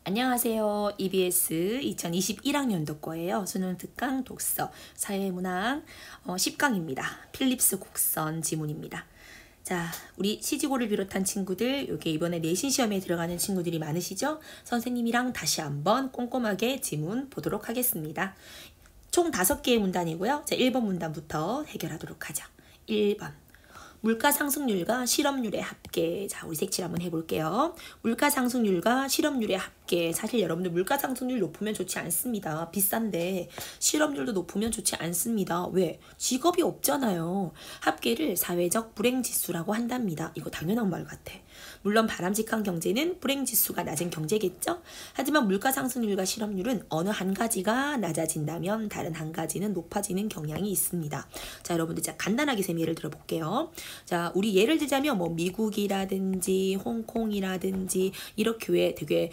안녕하세요. EBS 2021학년도 거예요. 수능 특강 독서 사회문학 10강입니다. 필립스 곡선 지문입니다. 자, 우리 시지고를 비롯한 친구들, 요게 이번에 내신 시험에 들어가는 친구들이 많으시죠? 선생님이랑 다시 한번 꼼꼼하게 지문 보도록 하겠습니다. 총 5개의 문단이고요. 자, 1번 문단부터 해결하도록 하죠. 1번. 물가 상승률과 실업률의 합계. 자, 우리 색칠 한번 해볼게요. 물가 상승률과 실업률의 합계. 사실 여러분들 물가 상승률 높으면 좋지 않습니다. 비싼데 실업률도 높으면 좋지 않습니다. 왜? 직업이 없잖아요. 합계를 사회적 불행지수라고 한답니다. 이거 당연한 말 같아. 물론 바람직한 경제는 불행지수가 낮은 경제겠죠? 하지만 물가 상승률과 실업률은 어느 한 가지가 낮아진다면 다른 한 가지는 높아지는 경향이 있습니다. 자, 여러분들 자 간단하게 쌤 예를 들어볼게요. 자, 우리 예를 들자면 뭐 미국이라든지 홍콩이라든지 이렇게 왜 되게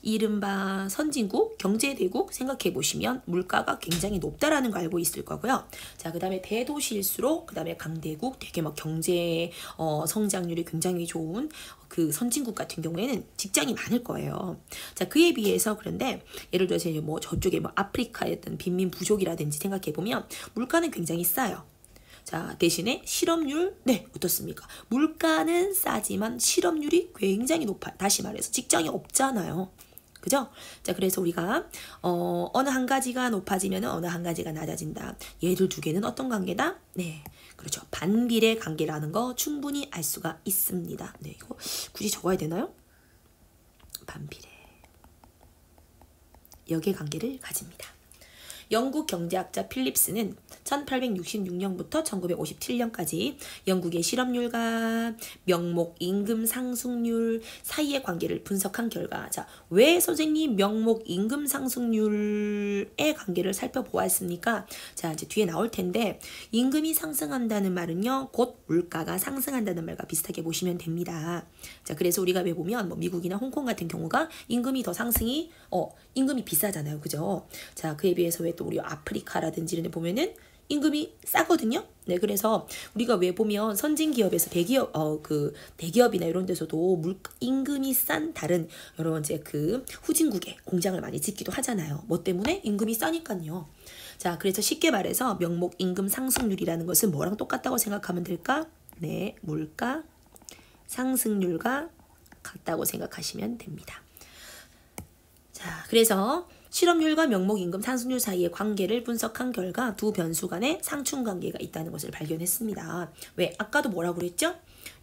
이른바 선진국, 경제대국 생각해 보시면 물가가 굉장히 높다라는 거 알고 있을 거고요. 자, 그 다음에 대도시일수록 그 다음에 강대국 되게 막 경제 성장률이 굉장히 좋은 그 선진국 같은 경우에는 직장이 많을 거예요. 자, 그에 비해서 그런데 예를 들어서 뭐 저쪽에 뭐 아프리카의 어떤 빈민 부족이라든지 생각해 보면 물가는 굉장히 싸요. 자, 대신에 실업률, 네, 어떻습니까? 물가는 싸지만 실업률이 굉장히 높아요. 다시 말해서 직장이 없잖아요. 그죠? 자, 그래서 우리가 어느 한 가지가 높아지면 어느 한 가지가 낮아진다. 얘들 두 개는 어떤 관계다? 네, 그렇죠. 반비례 관계라는 거 충분히 알 수가 있습니다. 네, 이거 굳이 적어야 되나요? 반비례. 역의 관계를 가집니다. 영국 경제학자 필립스는 1866년부터 1957년까지 영국의 실업률과 명목 임금 상승률 사이의 관계를 분석한 결과, 자, 왜 선생님 명목 임금 상승률의 관계를 살펴보았습니까? 자, 이제 뒤에 나올 텐데 임금이 상승한다는 말은요, 곧 물가가 상승한다는 말과 비슷하게 보시면 됩니다. 자, 그래서 우리가 왜 보면 뭐 미국이나 홍콩 같은 경우가 임금이 더 상승이 임금이 비싸잖아요. 그죠? 자, 그에 비해서 왜 또 우리 아프리카라든지 이런 데 보면은 임금이 싸거든요. 네, 그래서 우리가 왜 보면 선진 기업에서 대기업 그 대기업이나 이런 데서도 임금이 싼 다른 여러 이제 그 후진국에 공장을 많이 짓기도 하잖아요. 뭐 때문에? 임금이 싸니까요. 자, 그래서 쉽게 말해서 명목 임금 상승률이라는 것은 뭐랑 똑같다고 생각하면 될까? 네, 물가 상승률과 같다고 생각하시면 됩니다. 자, 그래서 실업률과 명목임금 상승률 사이의 관계를 분석한 결과 두 변수 간에 상충관계가 있다는 것을 발견했습니다. 왜? 아까도 뭐라고 그랬죠?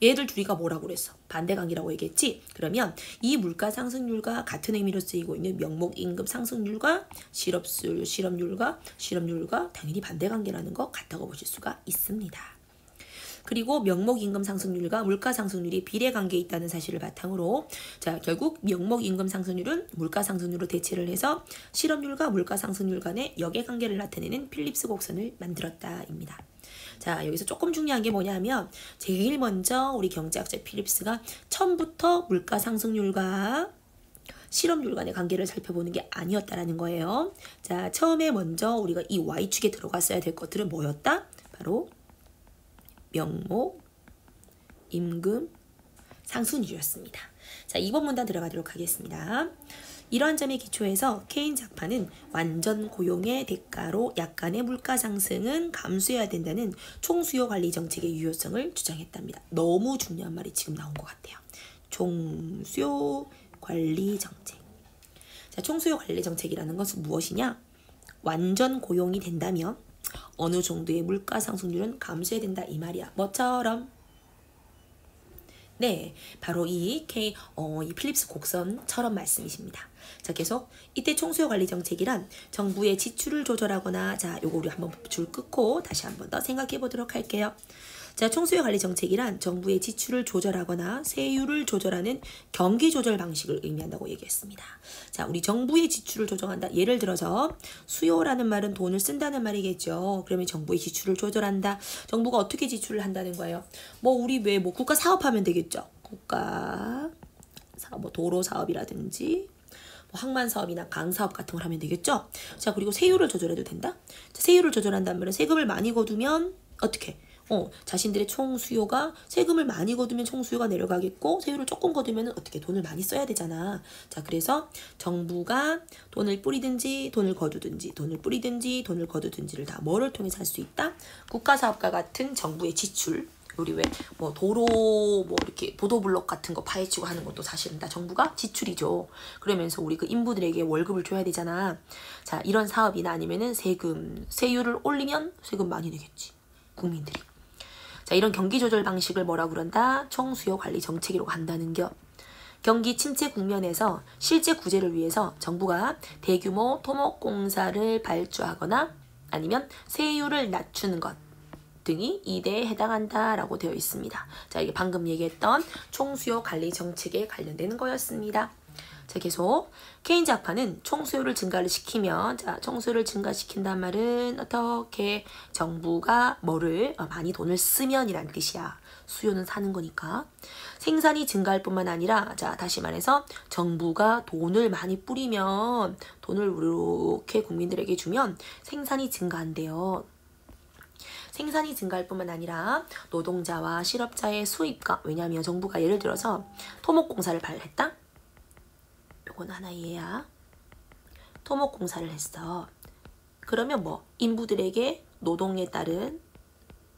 얘들 둘이가 뭐라고 그랬어? 반대관계라고 얘기했지? 그러면 이 물가 상승률과 같은 의미로 쓰이고 있는 명목임금 상승률과 실업률과 당연히 반대관계라는 거 같다고 보실 수가 있습니다. 그리고 명목임금 상승률과 물가 상승률이 비례관계에 있다는 사실을 바탕으로, 자, 결국 명목임금 상승률은 물가 상승률로 대체를 해서 실업률과 물가 상승률 간의 역의 관계를 나타내는 필립스 곡선을 만들었다입니다. 자, 여기서 조금 중요한 게 뭐냐면 제일 먼저 우리 경제학자 필립스가 처음부터 물가 상승률과 실업률 간의 관계를 살펴보는 게 아니었다라는 거예요. 자, 처음에 먼저 우리가 이 Y축에 들어갔어야 될 것들은 뭐였다? 바로 명목, 임금, 상승률이었습니다. 자, 2번 문단 들어가도록 하겠습니다. 이러한 점에 기초해서 케인 작파는 완전 고용의 대가로 약간의 물가 상승은 감수해야 된다는 총수요 관리 정책의 유효성을 주장했답니다. 너무 중요한 말이 지금 나온 것 같아요. 총수요 관리 정책. 자, 총수요 관리 정책이라는 것은 무엇이냐? 완전 고용이 된다면 어느 정도의 물가 상승률은 감수해야 된다 이 말이야. 뭐처럼? 네, 바로 이 필립스 곡선처럼 말씀이십니다. 자, 계속 이때 총수요 관리 정책이란 정부의 지출을 조절하거나, 자, 요거 우리 한번 줄 끊고 다시 한번 더 생각해 보도록 할게요. 자, 총수요 관리 정책이란 정부의 지출을 조절하거나 세율을 조절하는 경기 조절 방식을 의미한다고 얘기했습니다. 자, 우리 정부의 지출을 조정한다. 예를 들어서 수요라는 말은 돈을 쓴다는 말이겠죠. 그러면 정부의 지출을 조절한다. 정부가 어떻게 지출을 한다는 거예요? 뭐 우리 왜 뭐 국가 사업하면 되겠죠. 국가 사업, 뭐 도로 사업이라든지 뭐 항만 사업이나 강 사업 같은 걸 하면 되겠죠. 자, 그리고 세율을 조절해도 된다. 자, 세율을 조절한다는 말은 세금을 많이 거두면 어떻게? 자신들의 총 수요가 세금을 많이 거두면 총 수요가 내려가겠고 세율을 조금 거두면 어떻게 돈을 많이 써야 되잖아. 자, 그래서 정부가 돈을 뿌리든지 돈을 거두든지 돈을 뿌리든지 돈을 거두든지를 다 뭐를 통해서 할 수 있다? 국가사업과 같은 정부의 지출. 우리 왜 뭐 도로 뭐 이렇게 보도블록 같은 거 파헤치고 하는 것도 사실은 다 정부가 지출이죠. 그러면서 우리 그 인부들에게 월급을 줘야 되잖아. 자, 이런 사업이나 아니면은 세율을 올리면 세금 많이 내겠지. 국민들이. 자, 이런 경기 조절 방식을 뭐라 그런다? 총수요 관리 정책이라고 한다는겨. 경기 침체 국면에서 실제 구제를 위해서 정부가 대규모 토목공사를 발주하거나 아니면 세율을 낮추는 것 등이 이 대에 해당한다라고 되어 있습니다. 자, 이게 방금 얘기했던 총수요 관리 정책에 관련되는 거였습니다. 자, 계속 케인즈 학파는 총수요를 증가를 시키면, 자, 총수요를 증가시킨단 말은 어떻게 정부가 뭐를 많이 돈을 쓰면이란 뜻이야. 수요는 사는 거니까. 생산이 증가할 뿐만 아니라, 자, 다시 말해서 정부가 돈을 많이 뿌리면, 돈을 이렇게 국민들에게 주면 생산이 증가한대요. 생산이 증가할 뿐만 아니라 노동자와 실업자의 수입과, 왜냐하면 정부가 예를 들어서 토목공사를 발했다? 요건 하나 이해야. 토목공사를 했어. 그러면 뭐 인부들에게 노동에 따른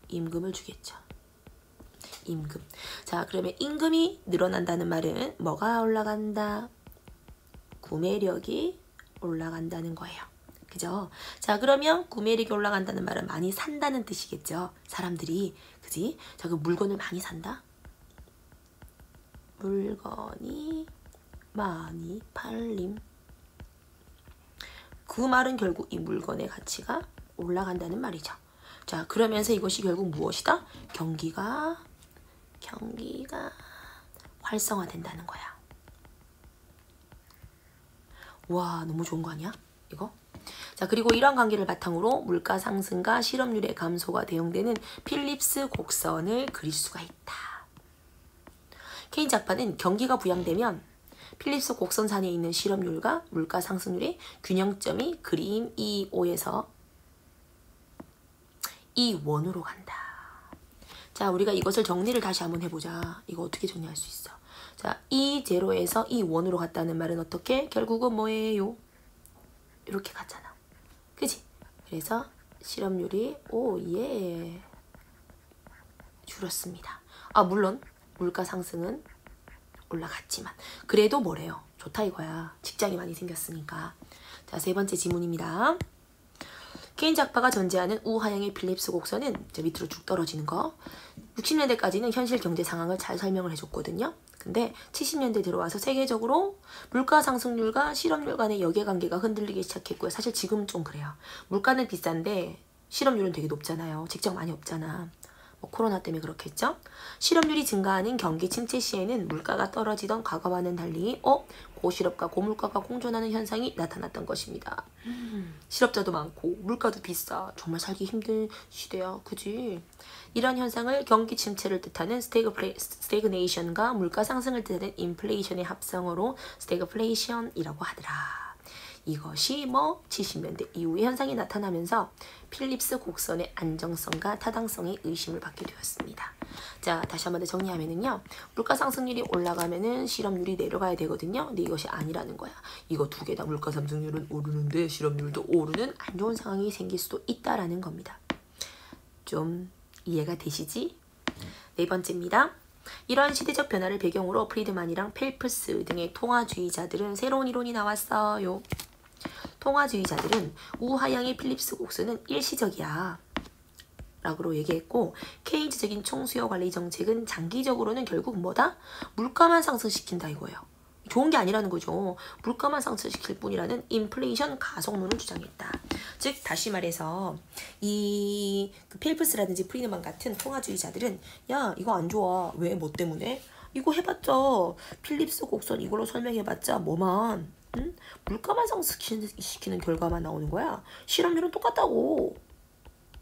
임금을 주겠죠. 임금. 자, 그러면 임금이 늘어난다는 말은 뭐가 올라간다? 구매력이 올라간다는 거예요. 그죠? 자, 그러면 구매력이 올라간다는 말은 많이 산다는 뜻이겠죠. 사람들이. 그지? 자, 그 물건을 많이 산다? 물건이 많이 팔림. 그 말은 결국 이 물건의 가치가 올라간다는 말이죠. 자, 그러면서 이것이 결국 무엇이다? 경기가 활성화된다는 거야. 와, 너무 좋은 거 아니야? 이거? 자, 그리고 이런 관계를 바탕으로 물가 상승과 실업률의 감소가 대응되는 필립스 곡선을 그릴 수가 있다. 케인즈 학파는 경기가 부양되면 필립스 곡선산에 있는 실업률과 물가 상승률의 균형점이 그림 2.5에서 2.1으로 간다. 자, 우리가 이것을 정리를 다시 한번 해보자. 이거 어떻게 정리할 수 있어? 자, 2.0에서 2.1으로 갔다는 말은 어떻게? 결국은 뭐예요? 이렇게 갔잖아. 그치? 그래서 실업률이 오예 줄었습니다. 아, 물론 물가 상승은 올라갔지만 그래도 뭐래요? 좋다 이거야. 직장이 많이 생겼으니까. 자, 세 번째 지문입니다. 케인즈 학파가 전제하는 우하향의 필립스 곡선은 밑으로 쭉 떨어지는 거. 60년대까지는 현실 경제 상황을 잘 설명을 해줬거든요. 근데 70년대 들어와서 세계적으로 물가 상승률과 실업률 간의 역외관계가 흔들리기 시작했고요. 사실 지금은 좀 그래요. 물가는 비싼데 실업률은 되게 높잖아요. 직장 많이 없잖아. 뭐 코로나 때문에 그렇겠죠? 실업률이 증가하는 경기 침체 시에는 물가가 떨어지던 과거와는 달리 고실업과 고물가가 공존하는 현상이 나타났던 것입니다. 실업자도 많고 물가도 비싸. 정말 살기 힘든 시대야. 그지? 이런 현상을 경기 침체를 뜻하는 스태그네이션과 물가 상승을 뜻하는 인플레이션의 합성어로 스태그플레이션이라고 하더라. 이것이 70년대 이후의 현상이 나타나면서 필립스 곡선의 안정성과 타당성이 의심을 받게 되었습니다. 자, 다시 한번 더 정리하면은요. 물가 상승률이 올라가면은 실업률이 내려가야 되거든요. 근데 이것이 아니라는 거야. 이거 두 개 다 물가 상승률은 오르는데 실업률도 오르는 안 좋은 상황이 생길 수도 있다라는 겁니다. 좀 이해가 되시지? 네 번째입니다. 이러한 시대적 변화를 배경으로 프리드만이랑 펠프스 등의 통화주의자들은 새로운 이론이 나왔어요. 통화주의자들은 우하향의 필립스 곡선은 일시적이야 라고 얘기했고, 케인즈적인 총수요 관리 정책은 장기적으로는 결국 뭐다? 물가만 상승시킨다 이거예요. 좋은 게 아니라는 거죠. 물가만 상승시킬 뿐이라는 인플레이션 가속론을 주장했다. 즉 다시 말해서 이 펠프스라든지 프리드만 같은 통화주의자들은 야, 이거 안 좋아. 왜? 뭐 때문에? 이거 해봤자 필립스 곡선 이걸로 설명해봤자 뭐만 물가만 상승시키는 결과만 나오는 거야. 실업률은 똑같다고.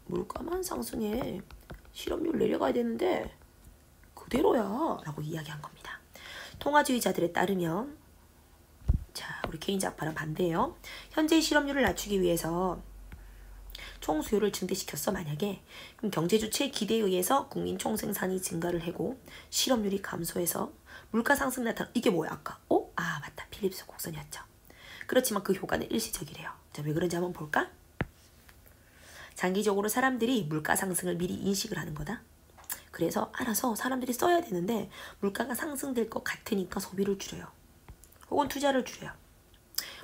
물가만 상승해. 실업률 내려가야 되는데 그대로야 라고 이야기한 겁니다. 통화주의자들에 따르면, 자, 우리 케인즈 학파랑 반대예요. 현재의 실업률을 낮추기 위해서 총수요를 증대시켰어 만약에. 그럼 경제주체의 기대에 의해서 국민 총생산이 증가를 하고 실업률이 감소해서 물가 상승 나타나. 이게 뭐야 아까? 아 맞다, 필립스 곡선이었죠. 그렇지만 그 효과는 일시적이래요. 자, 왜 그런지 한번 볼까? 장기적으로 사람들이 물가 상승을 미리 인식을 하는 거다. 그래서 알아서 사람들이 써야 되는데 물가가 상승될 것 같으니까 소비를 줄여요. 혹은 투자를 줄여요.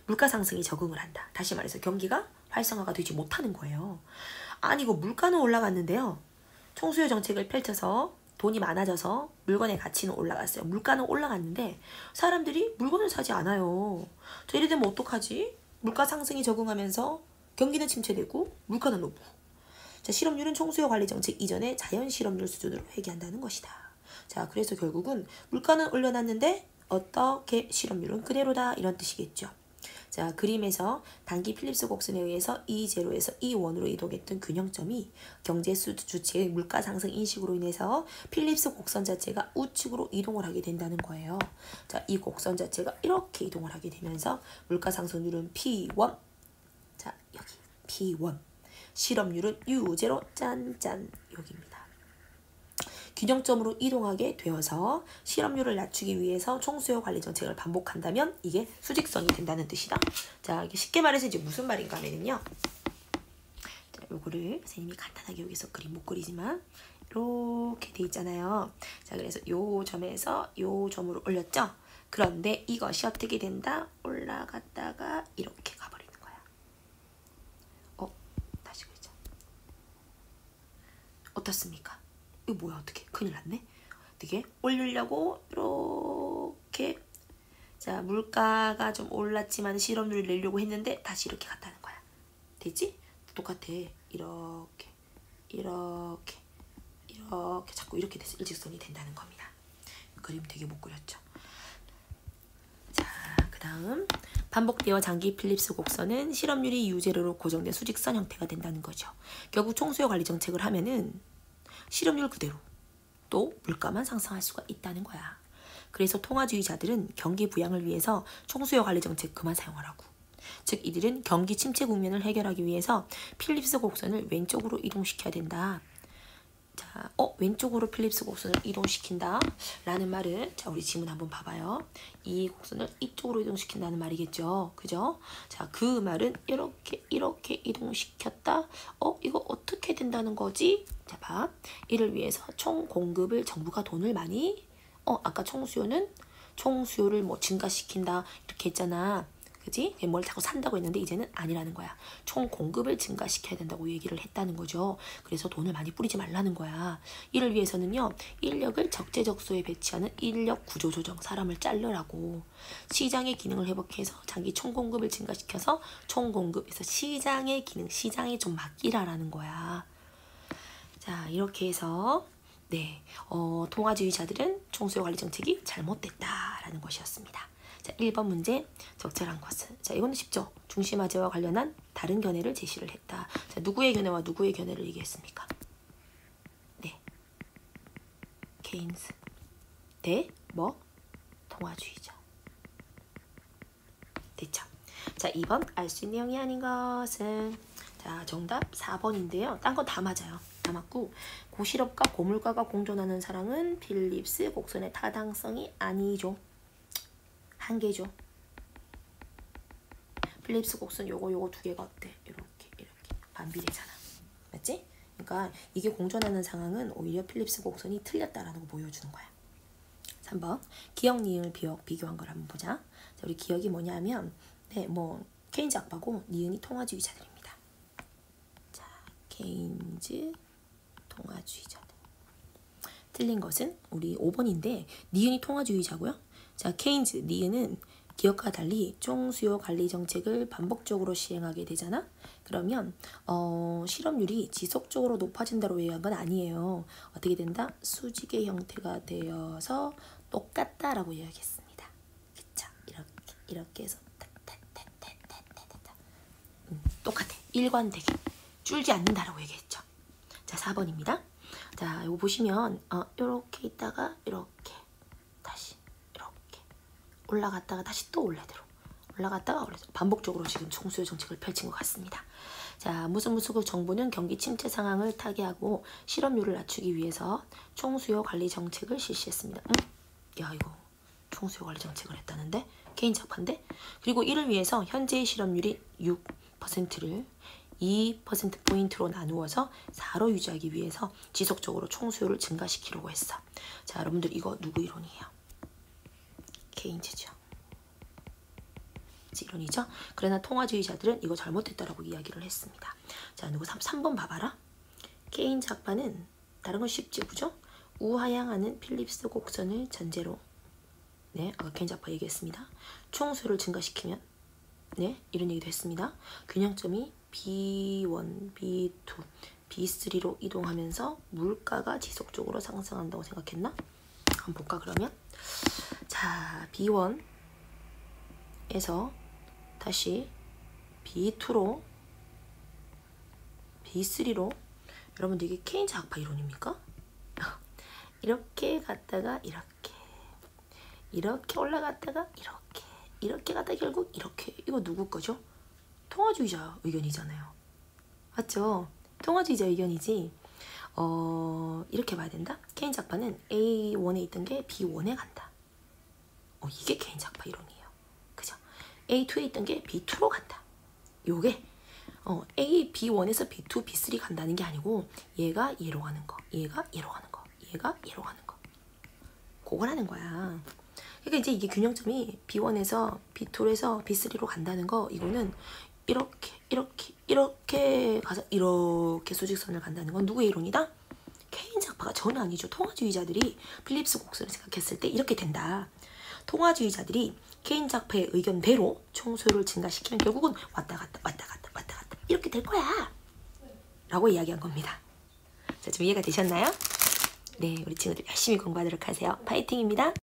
물가 상승이 적응을 한다. 다시 말해서 경기가 활성화가 되지 못하는 거예요. 아니 이거 물가는 올라갔는데요. 총수요 정책을 펼쳐서 돈이 많아져서 물건의 가치는 올라갔어요. 물가는 올라갔는데 사람들이 물건을 사지 않아요. 자, 이래 되면 어떡하지? 물가 상승이 적응하면서 경기는 침체되고 물가는 높고. 자, 실업률은 총수요 관리 정책 이전의 자연 실업률 수준으로 회귀한다는 것이다. 자, 그래서 결국은 물가는 올려놨는데 어떻게 실업률은 그대로다, 이런 뜻이겠죠. 자, 그림에서 단기 필립스 곡선에 의해서 E0에서 E1으로 이동했던 균형점이 경제 주체의 물가 상승 인식으로 인해서 필립스 곡선 자체가 우측으로 이동을 하게 된다는 거예요. 자, 이 곡선 자체가 이렇게 이동을 하게 되면서 물가 상승률은 P1. 자, 여기 P1. 실업률은 U0 짠짠 여기입니다. 균형점으로 이동하게 되어서 실업률을 낮추기 위해서 총수요 관리 정책을 반복한다면 이게 수직선이 된다는 뜻이다. 자, 이게 쉽게 말해서 이제 무슨 말인가 하면요. 자, 요거를 선생님이 간단하게 여기서 그림 못 그리지만 이렇게 돼 있잖아요. 자, 그래서 요 점에서 요 점으로 올렸죠. 그런데 이것이 어떻게 된다? 올라갔다가 이렇게 가버리는 거야. 다시 그리자. 어떻습니까? 이거 뭐야, 어떻게 큰일 났네. 어떻게 올리려고 이렇게, 자, 물가가 좀 올랐지만 실업률을 내려고 했는데 다시 이렇게 갔다는 거야. 됐지? 똑같아. 이렇게 이렇게 이렇게 자꾸 이렇게 돼서 일직선이 된다는 겁니다. 그림 되게 못 그렸죠. 자, 그 다음 반복되어 장기 필립스 곡선은 실업률이 U0로 고정된 수직선 형태가 된다는 거죠. 결국 총수요 관리 정책을 하면은 실업률 그대로 또 물가만 상승할 수가 있다는 거야. 그래서 통화주의자들은 경기 부양을 위해서 총수요 관리 정책 그만 사용하라고. 즉 이들은 경기 침체 국면을 해결하기 위해서 필립스 곡선을 왼쪽으로 이동시켜야 된다. 자, 왼쪽으로 필립스 곡선을 이동시킨다 라는 말은, 자, 우리 지문 한번 봐봐요. 이 곡선을 이쪽으로 이동시킨다는 말이겠죠. 그죠? 자, 그 말은 이렇게 이동시켰다. 이거 어떻게 된다는 거지? 자, 봐. 이를 위해서 총 공급을 정부가 돈을 많이, 아까 총수요를 뭐 증가시킨다 이렇게 했잖아. 그지? 뭘 자꾸 산다고 했는데 이제는 아니라는 거야. 총 공급을 증가시켜야 된다고 얘기를 했다는 거죠. 그래서 돈을 많이 뿌리지 말라는 거야. 이를 위해서는요, 인력을 적재적소에 배치하는 인력 구조 조정, 사람을 자르라고. 시장의 기능을 회복해서 자기 총 공급을 증가시켜서 총 공급에서 시장의 기능, 시장에 좀 맡기라라는 거야. 자, 이렇게 해서 네, 통화주의자들은 총수요 관리 정책이 잘못됐다라는 것이었습니다. 자, 1번 문제 적절한 것은, 자, 이거는 쉽죠. 중심화제와 관련한 다른 견해를 제시를 했다. 자, 누구의 견해와 누구의 견해를 얘기했습니까? 네, 케인스 대 통화주의자. 됐죠. 자, 2번 알 수 있는 내용이 아닌 것은, 자, 정답 4번인데요. 딴 건 다 맞아요. 다 맞고, 고실업과 고물가가 공존하는 사랑은 필립스 곡선의 타당성이 아니죠. 한계죠. 필립스 곡선 요거 두 개가 어때? 이렇게 반비례잖아. 맞지? 그러니까 이게 공존하는 상황은 오히려 필립스 곡선이 틀렸다라는 거 보여주는 거야. 3번 기억, 니은, 비교한 걸 한번 보자. 자, 우리 기억이 뭐냐면, 네, 케인즈 악바고 니은이 통화주의자들입니다. 자, 케인즈 통화주의자들. 틀린 것은 우리 5번인데 니은이 통화주의자고요. 자, 케인즈, 니은은 기업과 달리 총수요 관리 정책을 반복적으로 시행하게 되잖아. 그러면 실업률이 지속적으로 높아진다고 얘기한 건 아니에요. 어떻게 된다? 수직의 형태가 되어서 똑같다라고 이야기했습니다. 그쵸? 이렇게 해서 똑같아. 일관되게 줄지 않는다라고 얘기했죠. 자, 4번입니다. 자, 이거 보시면 이렇게 있다가 이렇게 다시 이렇게 올라갔다가 다시 또 원래대로 올라갔다가 반복적으로 지금 총수요 정책을 펼친 것 같습니다. 자, 무소속 정부는 경기 침체 상황을 타개하고 실업률을 낮추기 위해서 총수요 관리 정책을 실시했습니다. 야, 이거 총수요 관리 정책을 했다는데? 개인 착파인데? 그리고 이를 위해서 현재의 실업률이 6%를 2%포인트로 나누어서 4로 유지하기 위해서 지속적으로 총수요를 증가시키려고 했어. 자, 여러분들 이거 누구 이론이에요? 케인즈죠. 이론이죠. 그러나 통화주의자들은 이거 잘못됐다라고 이야기를 했습니다. 자, 누구 3번 봐봐라. 케인즈 학파는 다른 건 쉽죠, 그죠? 우하향하는 필립스 곡선을 전제로, 네, 아까 케인즈 학파 얘기했습니다. 총수요를 증가시키면, 네, 이런 얘기도 했습니다. 균형점이 B1, B2, B3로 이동하면서 물가가 지속적으로 상승한다고 생각했나? 한번 볼까 그러면? 자, B1에서 다시 B2로 B3로, 여러분들 이게 케인즈 학파 이론입니까? 이렇게 갔다가 이렇게 올라갔다가 이렇게 갔다가 결국 이렇게. 이거 누구 거죠? 통화주의자 의견이잖아요. 맞죠? 통화주의자 의견이지. 이렇게 봐야 된다. 케인즈 학파는 A1에 있던 게 B1에 간다. 이게 케인즈 학파 이론이에요. 그죠? A2에 있던 게 B2로 간다. 요게 A, B1에서 B2, B3 간다는 게 아니고 얘가 얘로 가는 거, 얘가 얘로 가는 거, 얘가 얘로 가는 거. 그걸 하는 거야. 그러니까 이제 이게 균형점이 B1에서 B2에서 B3로 간다는 거, 이거는 이렇게 가서 이렇게 수직선을 간다는 건 누구의 이론이다? 케인즈 학파가 전혀 아니죠. 통화주의자들이 필립스 곡선을 생각했을 때 이렇게 된다. 통화주의자들이 케인즈 학파의 의견대로 총수요를 증가시키면 결국은 왔다 갔다 이렇게 될 거야 라고 이야기한 겁니다. 자, 좀 이해가 되셨나요? 네, 우리 친구들 열심히 공부하도록 하세요. 파이팅입니다.